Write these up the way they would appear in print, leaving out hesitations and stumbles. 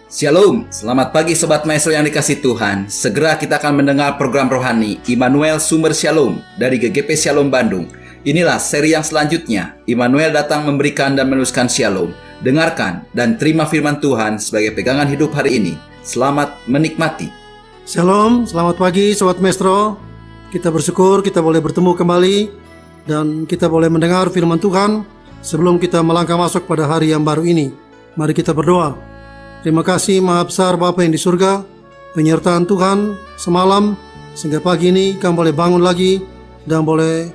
Shalom, selamat pagi Sobat Maestro yang dikasih Tuhan. Segera kita akan mendengar program rohani Immanuel Sumber Shalom dari GGP Shalom Bandung. Inilah seri yang selanjutnya. Immanuel datang memberikan dan meneruskan Shalom. Dengarkan dan terima firman Tuhan sebagai pegangan hidup hari ini. Selamat menikmati. Shalom, selamat pagi Sobat Maestro. Kita bersyukur kita boleh bertemu kembali dan kita boleh mendengar firman Tuhan sebelum kita melangkah masuk pada hari yang baru ini. Mari kita berdoa. Terima kasih Maha Besar Bapa yang di surga, penyertaan Tuhan semalam sehingga pagi ini kami boleh bangun lagi dan boleh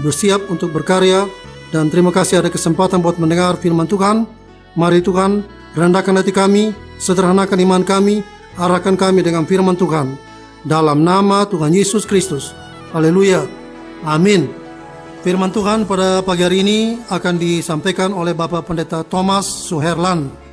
bersiap untuk berkarya. Dan terima kasih ada kesempatan buat mendengar firman Tuhan. Mari Tuhan rendahkan hati kami, sederhanakan iman kami, arahkan kami dengan firman Tuhan dalam nama Tuhan Yesus Kristus. Haleluya, amin. Firman Tuhan pada pagi hari ini akan disampaikan oleh Bapak Pendeta Thomas Suherlan.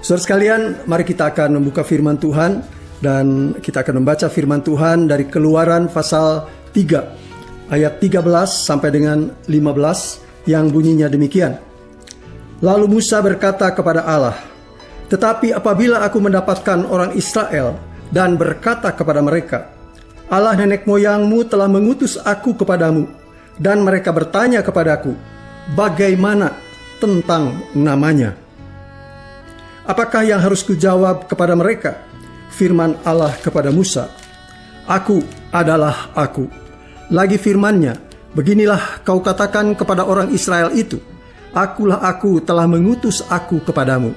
Saudara sekalian, mari kita akan membuka firman Tuhan dan kita akan membaca firman Tuhan dari Keluaran pasal 3 ayat 13 sampai dengan 15 yang bunyinya demikian. Lalu Musa berkata kepada Allah, "Tetapi apabila aku mendapatkan orang Israel dan berkata kepada mereka, Allah nenek moyangmu telah mengutus aku kepadamu, dan mereka bertanya kepadaku, bagaimana tentang namanya? Apakah yang harus kujawab kepada mereka?" Firman Allah kepada Musa, "Aku adalah aku." Lagi firman-Nya, "Beginilah kau katakan kepada orang Israel itu, Akulah aku telah mengutus aku kepadamu."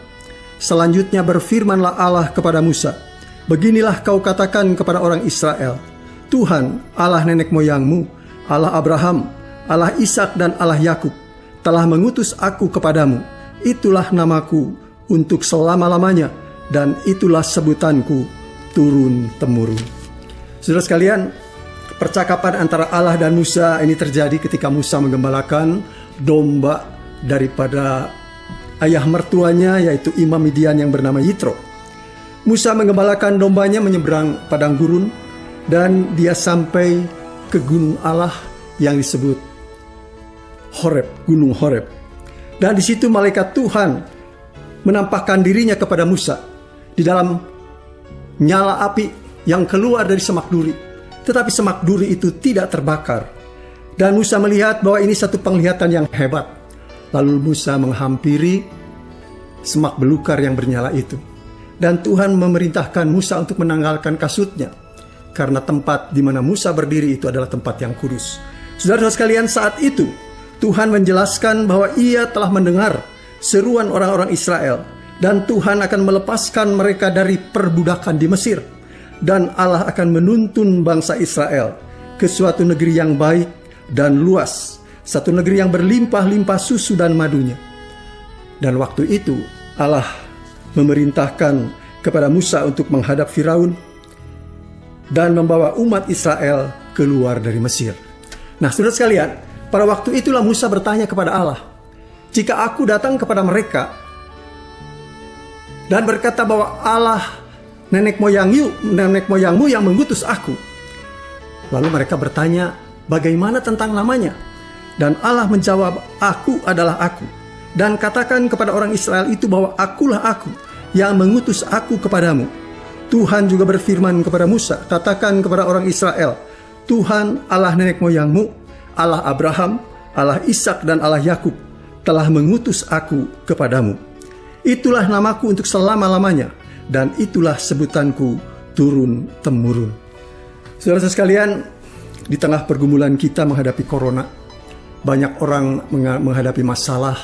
Selanjutnya berfirmanlah Allah kepada Musa, "Beginilah kau katakan kepada orang Israel, Tuhan Allah nenek moyangmu, Allah Abraham, Allah Ishak dan Allah Yakub telah mengutus aku kepadamu. Itulah namaku untuk selama-lamanya, dan itulah sebutanku turun-temurun." Saudara sekalian, percakapan antara Allah dan Musa ini terjadi ketika Musa menggembalakan domba daripada ayah mertuanya, yaitu imam Midian yang bernama Yitro. Musa menggembalakan dombanya menyeberang padang gurun, dan dia sampai ke gunung Allah yang disebut Horeb, gunung Horeb. Dan di situ malaikat Tuhan menampakkan dirinya kepada Musa di dalam nyala api yang keluar dari semak duri. Tetapi semak duri itu tidak terbakar. Dan Musa melihat bahwa ini satu penglihatan yang hebat. Lalu Musa menghampiri semak belukar yang bernyala itu. Dan Tuhan memerintahkan Musa untuk menanggalkan kasutnya, karena tempat di mana Musa berdiri itu adalah tempat yang kudus. Saudara-saudara sekalian, saat itu Tuhan menjelaskan bahwa Ia telah mendengar seruan orang-orang Israel, dan Tuhan akan melepaskan mereka dari perbudakan di Mesir, dan Allah akan menuntun bangsa Israel ke suatu negeri yang baik dan luas, satu negeri yang berlimpah-limpah susu dan madunya. Dan waktu itu Allah memerintahkan kepada Musa untuk menghadap Firaun dan membawa umat Israel keluar dari Mesir. Nah, saudara sekalian, pada waktu itulah Musa bertanya kepada Allah, "Jika aku datang kepada mereka dan berkata bahwa Allah nenek moyangmu yang mengutus aku." Lalu mereka bertanya, "Bagaimana tentang namanya?" Dan Allah menjawab, "Aku adalah aku. Dan katakan kepada orang Israel itu bahwa akulah aku yang mengutus aku kepadamu." Tuhan juga berfirman kepada Musa, "Katakan kepada orang Israel, Tuhan Allah nenek moyangmu, Allah Abraham, Allah Ishak dan Allah Yakub telah mengutus aku kepadamu. Itulah namaku untuk selama-lamanya, dan itulah sebutanku turun-temurun." Saudara sekalian, di tengah pergumulan kita menghadapi corona, banyak orang menghadapi masalah,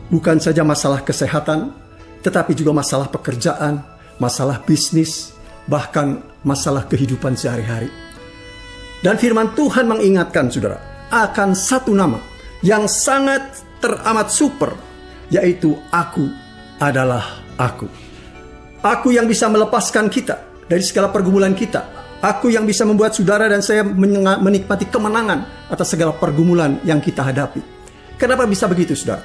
bukan saja masalah kesehatan, tetapi juga masalah pekerjaan, masalah bisnis, bahkan masalah kehidupan sehari-hari. Dan firman Tuhan mengingatkan saudara akan satu nama yang sangat teramat super, yaitu Aku adalah Aku. Aku yang bisa melepaskan kita dari segala pergumulan kita. Aku yang bisa membuat saudara dan saya menikmati kemenangan atas segala pergumulan yang kita hadapi. Kenapa bisa begitu, saudara?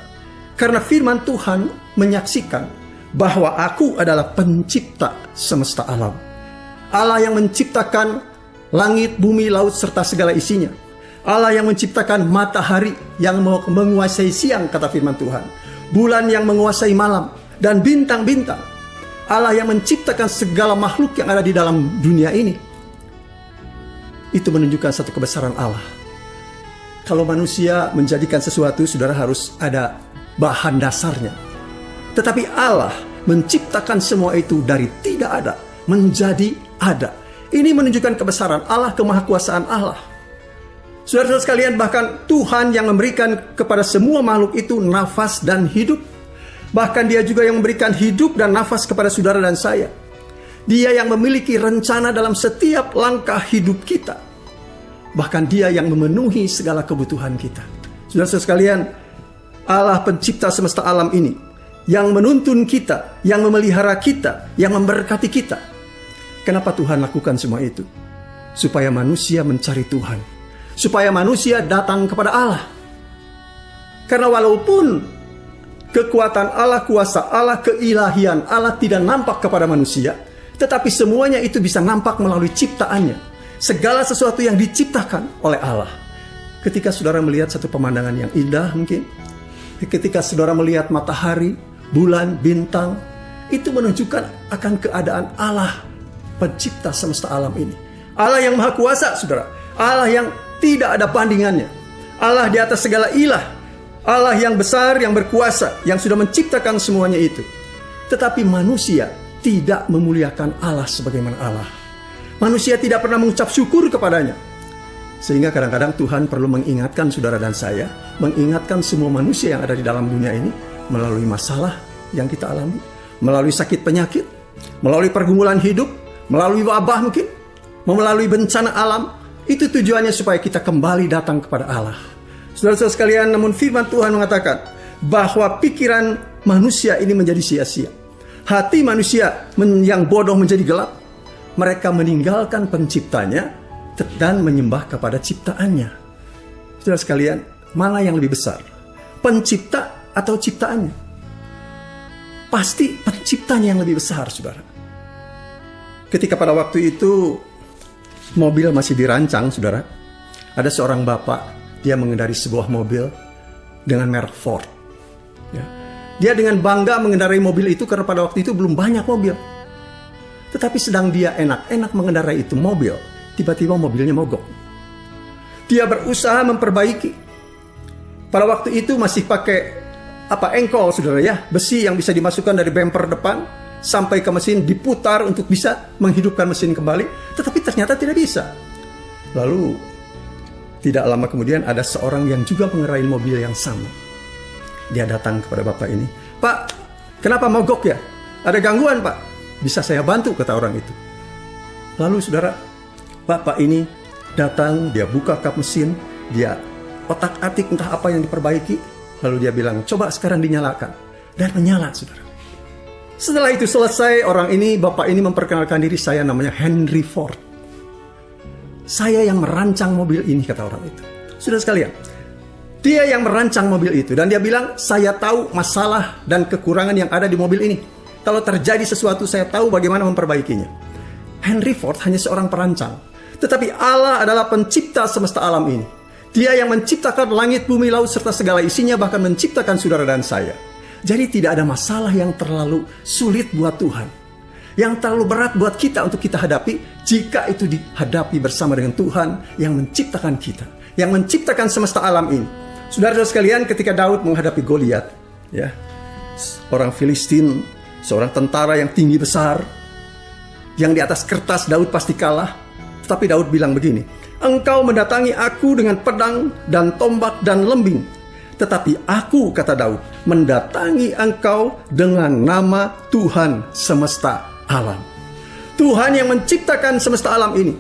Karena firman Tuhan menyaksikan bahwa Aku adalah pencipta semesta alam. Allah yang menciptakan langit, bumi, laut, serta segala isinya. Allah yang menciptakan matahari yang menguasai siang, kata firman Tuhan. Bulan yang menguasai malam, dan bintang-bintang. Allah yang menciptakan segala makhluk yang ada di dalam dunia ini. Itu menunjukkan satu kebesaran Allah. Kalau manusia menjadikan sesuatu, saudara, harus ada bahan dasarnya. Tetapi Allah menciptakan semua itu dari tidak ada menjadi ada. Ini menunjukkan kebesaran Allah, kemahakuasaan Allah. Saudara-saudara sekalian, bahkan Tuhan yang memberikan kepada semua makhluk itu nafas dan hidup. Bahkan Dia juga yang memberikan hidup dan nafas kepada saudara dan saya. Dia yang memiliki rencana dalam setiap langkah hidup kita. Bahkan Dia yang memenuhi segala kebutuhan kita. Saudara-saudara sekalian, Allah pencipta semesta alam ini, yang menuntun kita, yang memelihara kita, yang memberkati kita. Kenapa Tuhan lakukan semua itu? Supaya manusia mencari Tuhan. Supaya manusia datang kepada Allah. Karena walaupun kekuatan Allah, kuasa Allah, keilahian Allah tidak nampak kepada manusia, tetapi semuanya itu bisa nampak melalui ciptaannya. Segala sesuatu yang diciptakan oleh Allah. Ketika saudara melihat satu pemandangan yang indah mungkin, ketika saudara melihat matahari, bulan, bintang, itu menunjukkan akan keadaan Allah, pencipta semesta alam ini. Allah yang maha kuasa, saudara. Allah yang tidak ada bandingannya. Allah di atas segala ilah. Allah yang besar, yang berkuasa, yang sudah menciptakan semuanya itu. Tetapi manusia tidak memuliakan Allah sebagaimana Allah. Manusia tidak pernah mengucap syukur kepadanya. Sehingga kadang-kadang Tuhan perlu mengingatkan saudara dan saya, mengingatkan semua manusia yang ada di dalam dunia ini, melalui masalah yang kita alami, melalui sakit penyakit, melalui pergumulan hidup, melalui wabah mungkin, melalui bencana alam. Itu tujuannya supaya kita kembali datang kepada Allah. Saudara-saudara sekalian, namun firman Tuhan mengatakan bahwa pikiran manusia ini menjadi sia-sia. Hati manusia yang bodoh menjadi gelap. Mereka meninggalkan penciptanya dan menyembah kepada ciptaannya. Saudara sekalian, mana yang lebih besar? Pencipta atau ciptaannya? Pasti penciptanya yang lebih besar, saudara. Ketika pada waktu itu mobil masih dirancang, saudara, ada seorang bapak, dia mengendarai sebuah mobil dengan merek Ford. Ya. Dia dengan bangga mengendarai mobil itu karena pada waktu itu belum banyak mobil. Tetapi sedang dia enak-enak mengendarai itu mobil, tiba-tiba mobilnya mogok. Dia berusaha memperbaiki. Pada waktu itu masih pakai engkol, saudara ya, besi yang bisa dimasukkan dari bumper depan sampai ke mesin, diputar untuk bisa menghidupkan mesin kembali. Tetapi ternyata tidak bisa. Lalu tidak lama kemudian ada seorang yang juga mengendarai mobil yang sama. Dia datang kepada bapak ini. Pak, kenapa mogok ya? Ada gangguan, Pak? Bisa saya bantu, kata orang itu. Lalu saudara, bapak ini datang, dia buka kap mesin, dia otak-atik entah apa yang diperbaiki. Lalu dia bilang, coba sekarang dinyalakan. Dan menyala, saudara. Setelah itu selesai, bapak ini memperkenalkan diri, saya namanya Henry Ford. Saya yang merancang mobil ini, kata orang itu. Saudara sekalian, dia yang merancang mobil itu. Dan dia bilang, saya tahu masalah dan kekurangan yang ada di mobil ini. Kalau terjadi sesuatu, saya tahu bagaimana memperbaikinya. Henry Ford hanya seorang perancang. Tetapi Allah adalah pencipta semesta alam ini. Dia yang menciptakan langit, bumi, laut, serta segala isinya, bahkan menciptakan saudara dan saya. Jadi tidak ada masalah yang terlalu sulit buat Tuhan. Yang terlalu berat buat kita untuk kita hadapi, jika itu dihadapi bersama dengan Tuhan yang menciptakan kita. Yang menciptakan semesta alam ini. Saudara-saudara sekalian, ketika Daud menghadapi Goliat, ya, orang Filistin, seorang tentara yang tinggi besar, yang di atas kertas Daud pasti kalah. Tetapi Daud bilang begini, engkau mendatangi aku dengan pedang dan tombak dan lembing. Tetapi aku, kata Daud, mendatangi engkau dengan nama Tuhan semesta alam. Tuhan yang menciptakan semesta alam ini.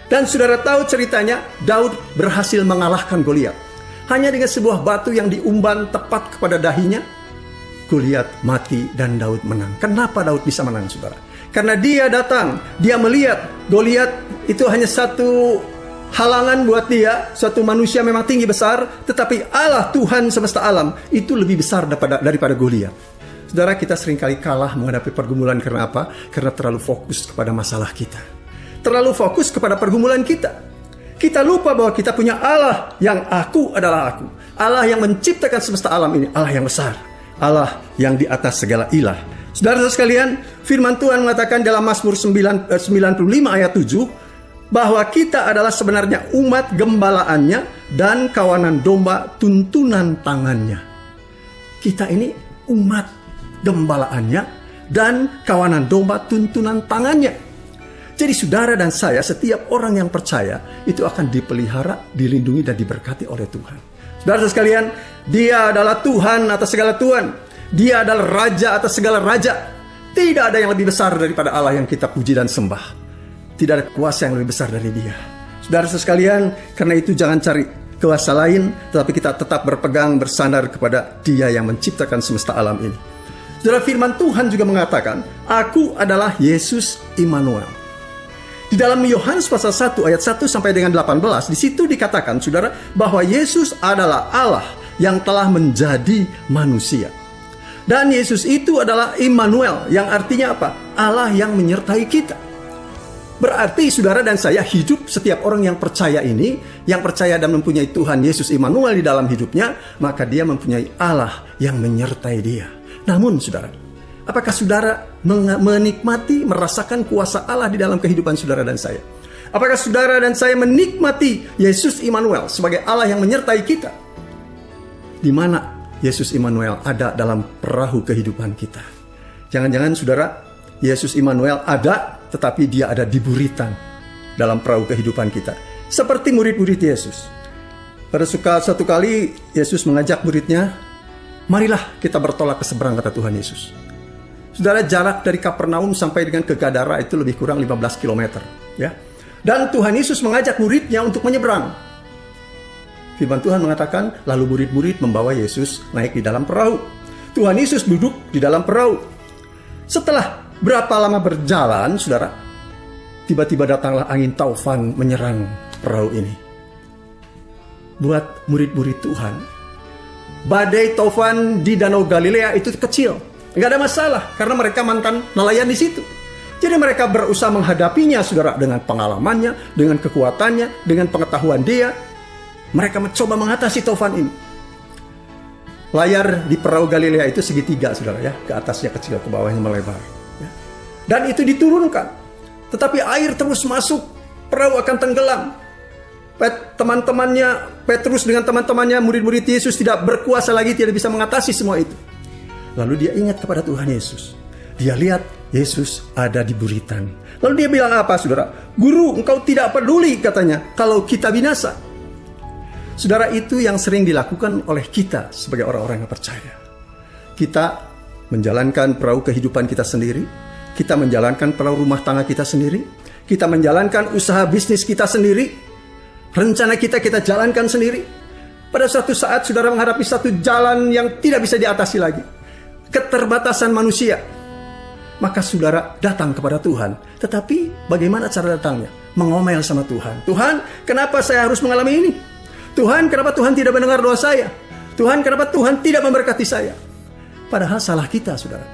Dan saudara tahu ceritanya, Daud berhasil mengalahkan Goliat. Hanya dengan sebuah batu yang diumban tepat kepada dahinya, Goliat mati dan Daud menang. Kenapa Daud bisa menang, saudara? Karena dia datang, dia melihat Goliat itu hanya satu halangan buat dia, suatu manusia memang tinggi besar, tetapi Allah Tuhan semesta alam itu lebih besar daripada Goliat. Saudara, kita seringkali kalah menghadapi pergumulan karena apa? Karena terlalu fokus kepada masalah kita. Terlalu fokus kepada pergumulan kita. Kita lupa bahwa kita punya Allah yang aku adalah aku. Allah yang menciptakan semesta alam ini, Allah yang besar. Allah yang di atas segala ilah. Saudara sekalian, firman Tuhan mengatakan dalam Mazmur 95 ayat 7 bahwa kita adalah sebenarnya umat gembalaannya dan kawanan domba tuntunan tangannya. Kita ini umat gembalaannya dan kawanan domba tuntunan tangannya. Jadi saudara dan saya, setiap orang yang percaya itu akan dipelihara, dilindungi dan diberkati oleh Tuhan. Saudara sekalian, Dia adalah Tuhan atas segala Tuhan. Dia adalah Raja atas segala Raja. Tidak ada yang lebih besar daripada Allah yang kita puji dan sembah. Tidak ada kuasa yang lebih besar dari Dia. Saudara sekalian, karena itu jangan cari kuasa lain, tetapi kita tetap berpegang, bersandar kepada Dia yang menciptakan semesta alam ini. Saudara, firman Tuhan juga mengatakan, Aku adalah Yesus Immanuel. Di dalam Yohanes pasal 1 ayat 1 sampai dengan 18, di situ dikatakan, saudara, bahwa Yesus adalah Allah yang telah menjadi manusia. Dan Yesus itu adalah Immanuel, yang artinya apa? Allah yang menyertai kita. Berarti saudara dan saya hidup, setiap orang yang percaya ini, yang percaya dan mempunyai Tuhan Yesus Immanuel di dalam hidupnya, maka dia mempunyai Allah yang menyertai dia. Namun saudara, apakah saudara menikmati, merasakan kuasa Allah di dalam kehidupan saudara dan saya? Apakah saudara dan saya menikmati Yesus Immanuel sebagai Allah yang menyertai kita? Di mana Yesus Immanuel ada dalam perahu kehidupan kita? Jangan-jangan saudara, Yesus Immanuel ada, tetapi Dia ada di buritan dalam perahu kehidupan kita. Seperti murid-murid Yesus. Pada suatu kali Yesus mengajak muridnya, marilah kita bertolak ke seberang, kata Tuhan Yesus. Saudara, jarak dari Kapernaum sampai dengan ke Gadara itu lebih kurang 15 km. Ya. Dan Tuhan Yesus mengajak muridnya untuk menyeberang. Firman Tuhan mengatakan, lalu murid-murid membawa Yesus naik di dalam perahu. Tuhan Yesus duduk di dalam perahu. Setelah berapa lama berjalan, saudara, tiba-tiba datanglah angin taufan menyerang perahu ini. Buat murid-murid Tuhan, badai taufan di Danau Galilea itu kecil, nggak ada masalah karena mereka mantan nelayan di situ. Jadi mereka berusaha menghadapinya, saudara, dengan pengalamannya, dengan kekuatannya, dengan pengetahuan dia. Mereka mencoba mengatasi taufan ini. Layar di perahu Galilea itu segitiga, saudara, ya, ke atasnya kecil, ke bawahnya melebar. Ya. Dan itu diturunkan, tetapi air terus masuk, perahu akan tenggelam. Petrus dengan teman-temannya, murid-murid Yesus tidak berkuasa lagi, tidak bisa mengatasi semua itu. Lalu dia ingat kepada Tuhan Yesus. Dia lihat Yesus ada di buritan. Lalu dia bilang apa, saudara? Guru, engkau tidak peduli, katanya, kalau kita binasa. Saudara, itu yang sering dilakukan oleh kita sebagai orang-orang yang percaya. Kita menjalankan perahu kehidupan kita sendiri. Kita menjalankan perahu rumah tangga kita sendiri. Kita menjalankan usaha bisnis kita sendiri. Rencana kita jalankan sendiri. Pada suatu saat saudara menghadapi satu jalan yang tidak bisa diatasi lagi. Keterbatasan manusia. Maka saudara datang kepada Tuhan. Tetapi bagaimana cara datangnya? Mengomel sama Tuhan. Tuhan, kenapa saya harus mengalami ini? Tuhan, kenapa Tuhan tidak mendengar doa saya? Tuhan, kenapa Tuhan tidak memberkati saya? Padahal salah kita, saudara.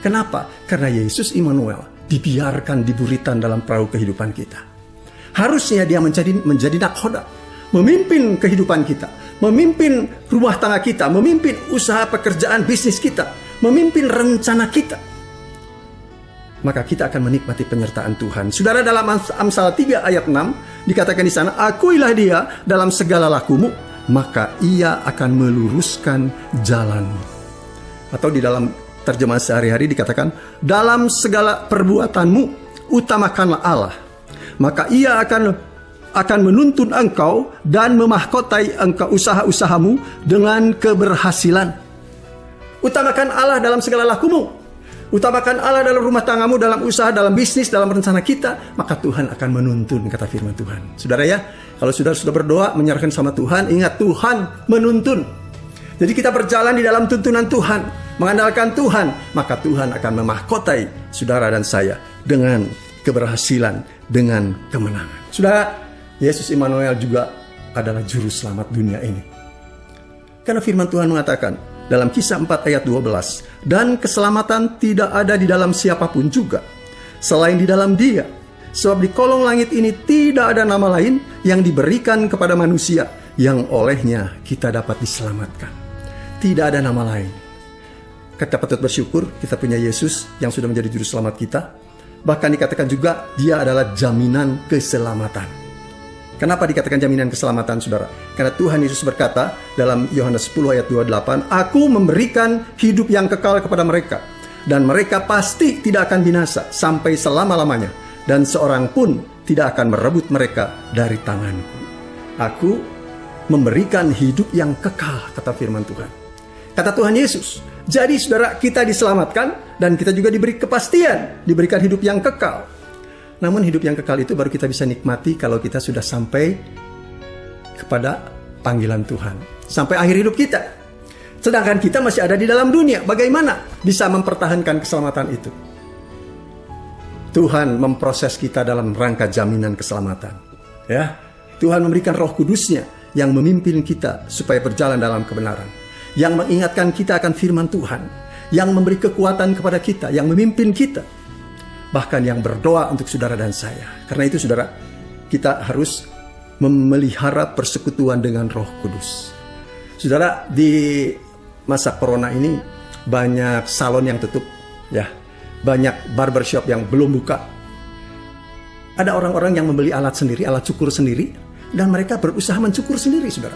Kenapa? Karena Yesus Immanuel dibiarkan di buritan dalam perahu kehidupan kita. Harusnya dia menjadi nakhoda, memimpin kehidupan kita, memimpin rumah tangga kita, memimpin usaha pekerjaan bisnis kita, memimpin rencana kita. Maka kita akan menikmati penyertaan Tuhan. Saudara, dalam Amsal 3 ayat 6 dikatakan di sana, akuilah dia dalam segala lakumu, maka ia akan meluruskan jalanmu. Atau di dalam terjemahan sehari-hari dikatakan, dalam segala perbuatanmu utamakanlah Allah, maka ia akan menuntun engkau dan memahkotai engkau usaha-usahamu dengan keberhasilan. Utamakan Allah dalam segala lakumu. Utamakan Allah dalam rumah tanggamu, dalam usaha, dalam bisnis, dalam rencana kita, maka Tuhan akan menuntun, kata firman Tuhan. Saudara ya, kalau saudara sudah berdoa, menyerahkan sama Tuhan, ingat Tuhan menuntun. Jadi kita berjalan di dalam tuntunan Tuhan, mengandalkan Tuhan, maka Tuhan akan memahkotai saudara dan saya dengan keberhasilan, dengan kemenangan. Saudara, Yesus Immanuel juga adalah juru selamat dunia ini. Karena firman Tuhan mengatakan, dalam Kisah 4 ayat 12, dan keselamatan tidak ada di dalam siapapun juga, selain di dalam Dia. Sebab di kolong langit ini tidak ada nama lain yang diberikan kepada manusia, yang olehnya kita dapat diselamatkan. Tidak ada nama lain. kita patut bersyukur kita punya Yesus yang sudah menjadi juru selamat kita. Bahkan dikatakan juga dia adalah jaminan keselamatan. Kenapa dikatakan jaminan keselamatan, saudara? Karena Tuhan Yesus berkata dalam Yohanes 10 ayat 28, Aku memberikan hidup yang kekal kepada mereka, dan mereka pasti tidak akan binasa sampai selama-lamanya, dan seorang pun tidak akan merebut mereka dari tanganku. Aku memberikan hidup yang kekal, kata firman Tuhan. Kata Tuhan Yesus. Jadi saudara, kita diselamatkan dan kita juga diberi kepastian, diberikan hidup yang kekal. Namun hidup yang kekal itu baru kita bisa nikmati kalau kita sudah sampai kepada panggilan Tuhan, sampai akhir hidup kita. Sedangkan kita masih ada di dalam dunia, bagaimana bisa mempertahankan keselamatan itu? Tuhan memproses kita dalam rangka jaminan keselamatan. Ya, Tuhan memberikan Roh Kudus-Nya yang memimpin kita supaya berjalan dalam kebenaran, yang mengingatkan kita akan firman Tuhan, yang memberi kekuatan kepada kita, yang memimpin kita, bahkan yang berdoa untuk saudara dan saya. Karena itu saudara, kita harus memelihara persekutuan dengan Roh Kudus. Saudara, di masa corona ini banyak salon yang tutup, ya, banyak barbershop yang belum buka. Ada orang-orang yang membeli alat sendiri, alat cukur sendiri, dan mereka berusaha mencukur sendiri, saudara.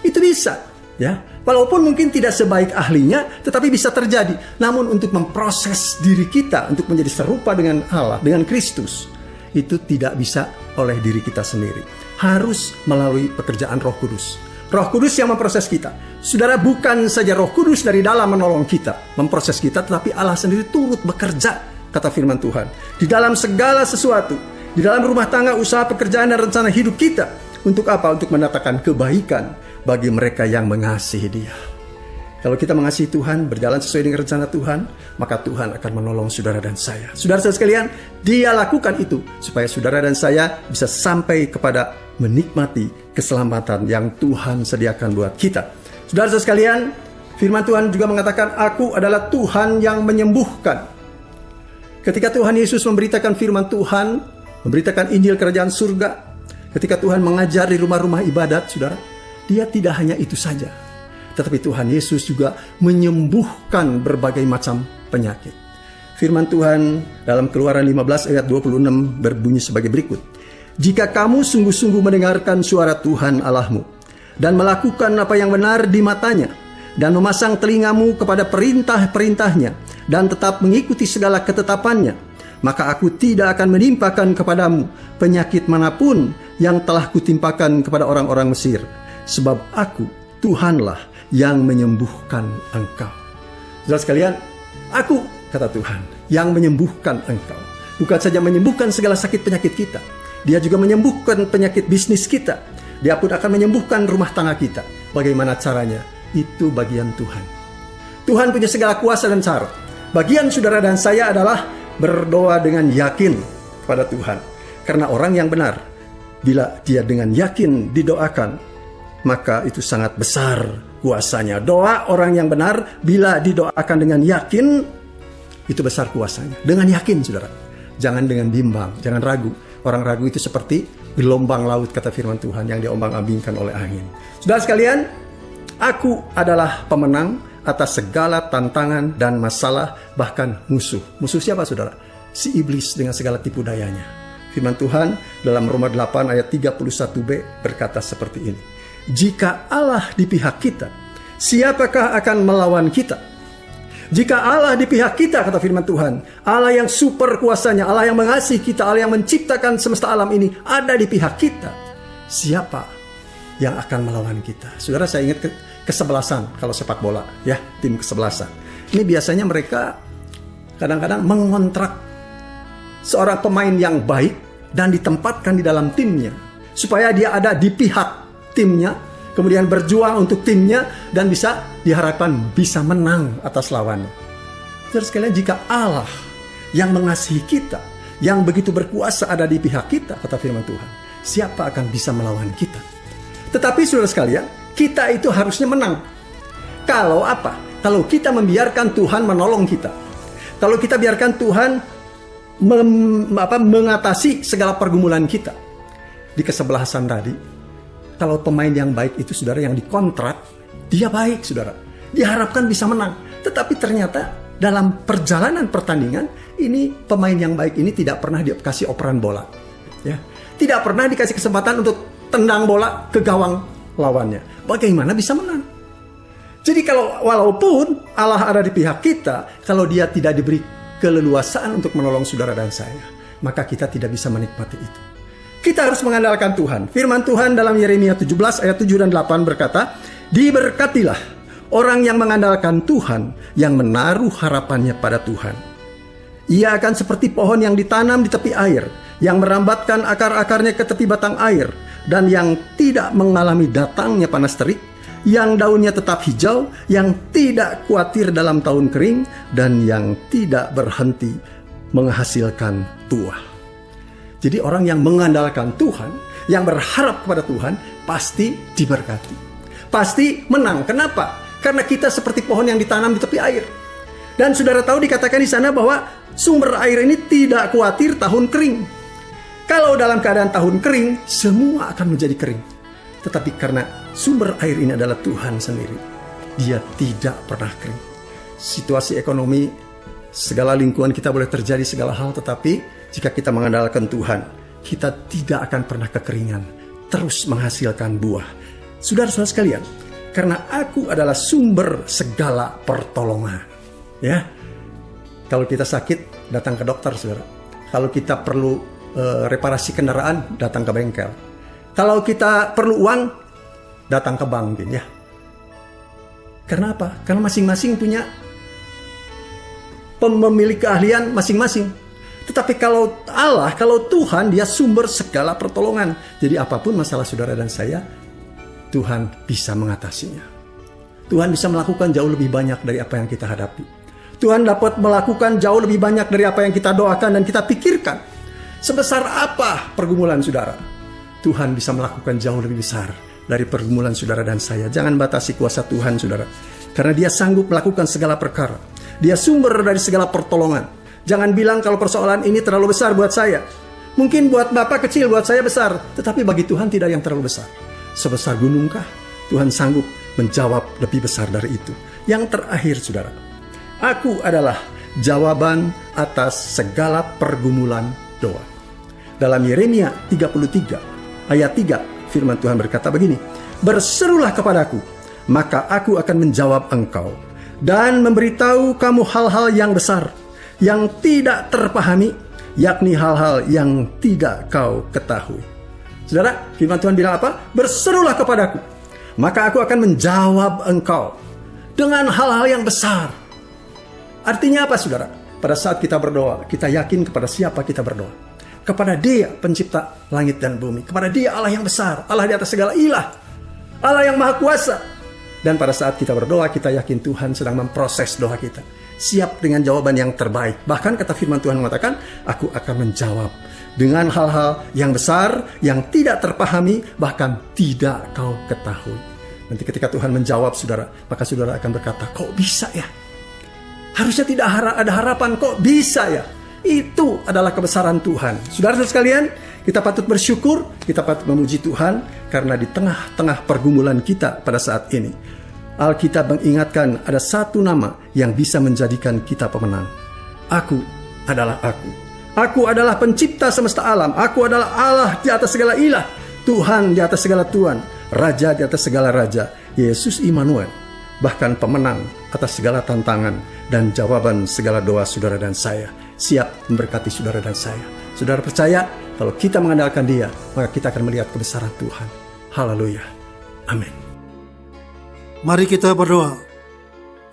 Itu bisa. Ya, walaupun mungkin tidak sebaik ahlinya, tetapi bisa terjadi. Namun untuk memproses diri kita untuk menjadi serupa dengan Allah, dengan Kristus, itu tidak bisa oleh diri kita sendiri. Harus melalui pekerjaan Roh Kudus. Roh Kudus yang memproses kita. Saudara, bukan saja Roh Kudus dari dalam menolong kita, memproses kita, tetapi Allah sendiri turut bekerja, kata firman Tuhan. Di dalam segala sesuatu, di dalam rumah tangga, usaha, pekerjaan, dan rencana hidup kita. Untuk apa? Untuk mendatangkan kebaikan bagi mereka yang mengasihi Dia. Kalau kita mengasihi Tuhan, berjalan sesuai dengan rencana Tuhan, maka Tuhan akan menolong saudara dan saya. Saudara-saudara sekalian, Dia lakukan itu supaya saudara dan saya bisa sampai kepada menikmati keselamatan yang Tuhan sediakan buat kita. Saudara-saudara sekalian, firman Tuhan juga mengatakan, Aku adalah Tuhan yang menyembuhkan. Ketika Tuhan Yesus memberitakan firman Tuhan, memberitakan Injil Kerajaan Surga, ketika Tuhan mengajar di rumah-rumah ibadat, saudara, Dia tidak hanya itu saja, tetapi Tuhan Yesus juga menyembuhkan berbagai macam penyakit. Firman Tuhan dalam Keluaran 15 ayat 26 berbunyi sebagai berikut. Jika kamu sungguh-sungguh mendengarkan suara Tuhan Allahmu, dan melakukan apa yang benar di matanya, dan memasang telingamu kepada perintah-perintahnya, dan tetap mengikuti segala ketetapannya, maka aku tidak akan menimpakan kepadamu penyakit manapun yang telah kutimpakan kepada orang-orang Mesir. Sebab aku, Tuhanlah yang menyembuhkan engkau. Saudara sekalian, aku, kata Tuhan, yang menyembuhkan engkau. Bukan saja menyembuhkan segala sakit penyakit kita, Dia juga menyembuhkan penyakit bisnis kita. Dia pun akan menyembuhkan rumah tangga kita. Bagaimana caranya? Itu bagian Tuhan. Tuhan punya segala kuasa dan cara. Bagian saudara dan saya adalah berdoa dengan yakin kepada Tuhan. Karena orang yang benar, bila dia dengan yakin didoakan, maka itu sangat besar kuasanya. Doa orang yang benar, bila didoakan dengan yakin, itu besar kuasanya. Dengan yakin, saudara. Jangan dengan bimbang, jangan ragu. Orang ragu itu seperti gelombang laut, kata firman Tuhan, yang diombang-ambingkan oleh angin. Saudara sekalian, aku adalah pemenang atas segala tantangan dan masalah, bahkan musuh. Musuh siapa, saudara? Si iblis dengan segala tipu dayanya. Firman Tuhan dalam Roma 8 ayat 31b berkata seperti ini. Jika Allah di pihak kita, siapakah akan melawan kita? Jika Allah di pihak kita, kata firman Tuhan, Allah yang super kuasanya, Allah yang mengasihi kita, Allah yang menciptakan semesta alam ini ada di pihak kita, siapa yang akan melawan kita? Saudara, saya ingat kesebelasan kalau sepak bola, ya, tim kesebelasan. Ini biasanya mereka kadang-kadang mengontrak seorang pemain yang baik dan ditempatkan di dalam timnya supaya dia ada di pihak timnya, kemudian berjuang untuk timnya, dan bisa diharapkan bisa menang atas lawannya. Saudara sekalian, jika Allah yang mengasihi kita, yang begitu berkuasa ada di pihak kita, kata firman Tuhan, siapa akan bisa melawan kita? Tetapi saudara sekalian, kita itu harusnya menang. Kalau apa? Kalau kita membiarkan Tuhan menolong kita. Kalau kita biarkan Tuhan mengatasi segala pergumulan kita. Di kesebelasan tadi, kalau pemain yang baik itu, saudara, yang dikontrak, dia baik, saudara. Diharapkan bisa menang. Tetapi ternyata dalam perjalanan pertandingan ini pemain yang baik ini tidak pernah dikasih operan bola, ya, tidak pernah dikasih kesempatan untuk tendang bola ke gawang lawannya. Bagaimana bisa menang? Jadi kalau walaupun Allah ada di pihak kita, kalau Dia tidak diberi keleluasaan untuk menolong saudara dan saya, maka kita tidak bisa menikmati itu. Kita harus mengandalkan Tuhan. Firman Tuhan dalam Yeremia 17 ayat 7 dan 8 berkata, "Diberkatilah orang yang mengandalkan Tuhan, yang menaruh harapannya pada Tuhan. Ia akan seperti pohon yang ditanam di tepi air, yang merambatkan akar-akarnya ke tepi batang air, dan yang tidak mengalami datangnya panas terik, yang daunnya tetap hijau, yang tidak khawatir dalam tahun kering, dan yang tidak berhenti menghasilkan tuah." Jadi orang yang mengandalkan Tuhan, yang berharap kepada Tuhan, pasti diberkati, pasti menang. Kenapa? Karena kita seperti pohon yang ditanam di tepi air. Dan saudara tahu dikatakan di sana bahwa sumber air ini tidak khawatir tahun kering. Kalau dalam keadaan tahun kering, semua akan menjadi kering. Tetapi karena sumber air ini adalah Tuhan sendiri, Dia tidak pernah kering. Situasi ekonomi, segala lingkungan kita boleh terjadi segala hal, tetapi jika kita mengandalkan Tuhan, kita tidak akan pernah kekeringan, terus menghasilkan buah. Saudara-saudara sekalian, karena Aku adalah sumber segala pertolongan. Ya, kalau kita sakit, datang ke dokter, saudara. Kalau kita perlu reparasi kendaraan, datang ke bengkel. Kalau kita perlu uang, datang ke bank, mungkin ya. Karena apa? Karena masing-masing punya memiliki keahlian masing-masing. Tetapi kalau Allah, kalau Tuhan, Dia sumber segala pertolongan. Jadi apapun masalah saudara dan saya, Tuhan bisa mengatasinya. Tuhan bisa melakukan jauh lebih banyak dari apa yang kita hadapi. Tuhan dapat melakukan jauh lebih banyak dari apa yang kita doakan dan kita pikirkan. Sebesar apa pergumulan saudara, Tuhan bisa melakukan jauh lebih besar dari pergumulan saudara dan saya. Jangan batasi kuasa Tuhan, saudara. Karena Dia sanggup melakukan segala perkara. Dia sumber dari segala pertolongan. Jangan bilang kalau persoalan ini terlalu besar buat saya. Mungkin buat Bapak kecil, buat saya besar. Tetapi bagi Tuhan tidak yang terlalu besar. Sebesar gunungkah? Tuhan sanggup menjawab lebih besar dari itu. Yang terakhir, saudara, Aku adalah jawaban atas segala pergumulan doa. Dalam Yeremia 33 ayat 3, firman Tuhan berkata begini, "Berserulah kepadaku, maka Aku akan menjawab engkau, dan memberitahu kamu hal-hal yang besar, yang tidak terpahami, yakni hal-hal yang tidak kau ketahui." Saudara, firman Tuhan bilang apa? Berserulah kepadaku, maka Aku akan menjawab engkau dengan hal-hal yang besar. Artinya apa, saudara? Pada saat kita berdoa, kita yakin kepada siapa kita berdoa. Kepada Dia pencipta langit dan bumi. Kepada Dia Allah yang besar, Allah di atas segala ilah, Allah yang maha kuasa. Dan pada saat kita berdoa, kita yakin Tuhan sedang memproses doa kita, siap dengan jawaban yang terbaik. Bahkan kata firman Tuhan mengatakan, Aku akan menjawab dengan hal-hal yang besar, yang tidak terpahami, bahkan tidak kau ketahui. Nanti ketika Tuhan menjawab, saudara, maka saudara akan berkata, kok bisa ya? Harusnya tidak ada harapan, kok bisa ya? Itu adalah kebesaran Tuhan. Saudara-saudara sekalian, kita patut bersyukur, kita patut memuji Tuhan, karena di tengah-tengah pergumulan kita pada saat ini, Alkitab mengingatkan ada satu nama yang bisa menjadikan kita pemenang. Aku adalah Aku. Aku adalah pencipta semesta alam. Aku adalah Allah di atas segala ilah, Tuhan di atas segala Tuhan, Raja di atas segala Raja, Yesus Immanuel, bahkan pemenang atas segala tantangan dan jawaban segala doa saudara dan saya. Siap memberkati saudara dan saya. Saudara percaya, kalau kita mengandalkan Dia, maka kita akan melihat kebesaran Tuhan. Haleluya. Amin. Mari kita berdoa.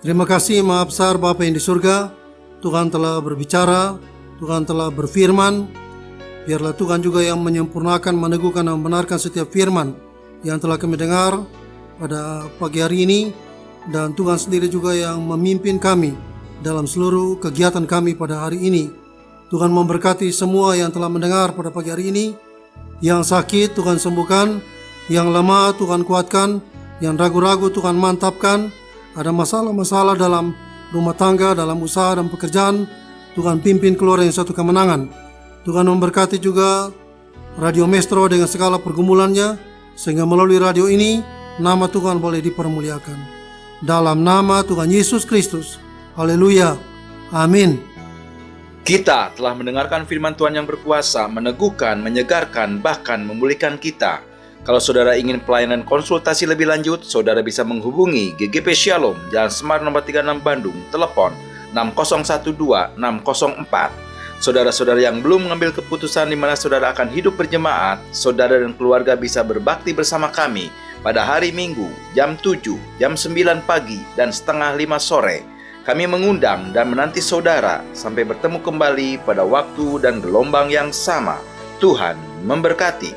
Terima kasih Maha Besar Bapa yang di surga. Tuhan telah berbicara, Tuhan telah berfirman. Biarlah Tuhan juga yang menyempurnakan, meneguhkan dan membenarkan setiap firman yang telah kami dengar pada pagi hari ini. Dan Tuhan sendiri juga yang memimpin kami dalam seluruh kegiatan kami pada hari ini. Tuhan memberkati semua yang telah mendengar pada pagi hari ini. Yang sakit Tuhan sembuhkan, yang lemah Tuhan kuatkan, yang ragu-ragu Tuhan mantapkan. Ada masalah-masalah dalam rumah tangga, dalam usaha dan pekerjaan, Tuhan pimpin keluar yang satu kemenangan. Tuhan memberkati juga Radio Maestro dengan segala pergumulannya, sehingga melalui radio ini nama Tuhan boleh dipermuliakan. dalam nama Tuhan Yesus Kristus. Haleluya. Amin. Kita telah mendengarkan firman Tuhan yang berkuasa, meneguhkan, menyegarkan, bahkan memulihkan kita. Kalau saudara ingin pelayanan konsultasi lebih lanjut, saudara bisa menghubungi GGP Shalom, Jalan Semar nomor 36 Bandung, telepon 6012-604. Saudara-saudara yang belum mengambil keputusan di mana saudara akan hidup berjemaat, saudara dan keluarga bisa berbakti bersama kami pada hari Minggu, jam 7, jam 9 pagi, dan setengah 5 sore. Kami mengundang dan menanti saudara sampai bertemu kembali pada waktu dan gelombang yang sama. Tuhan memberkati.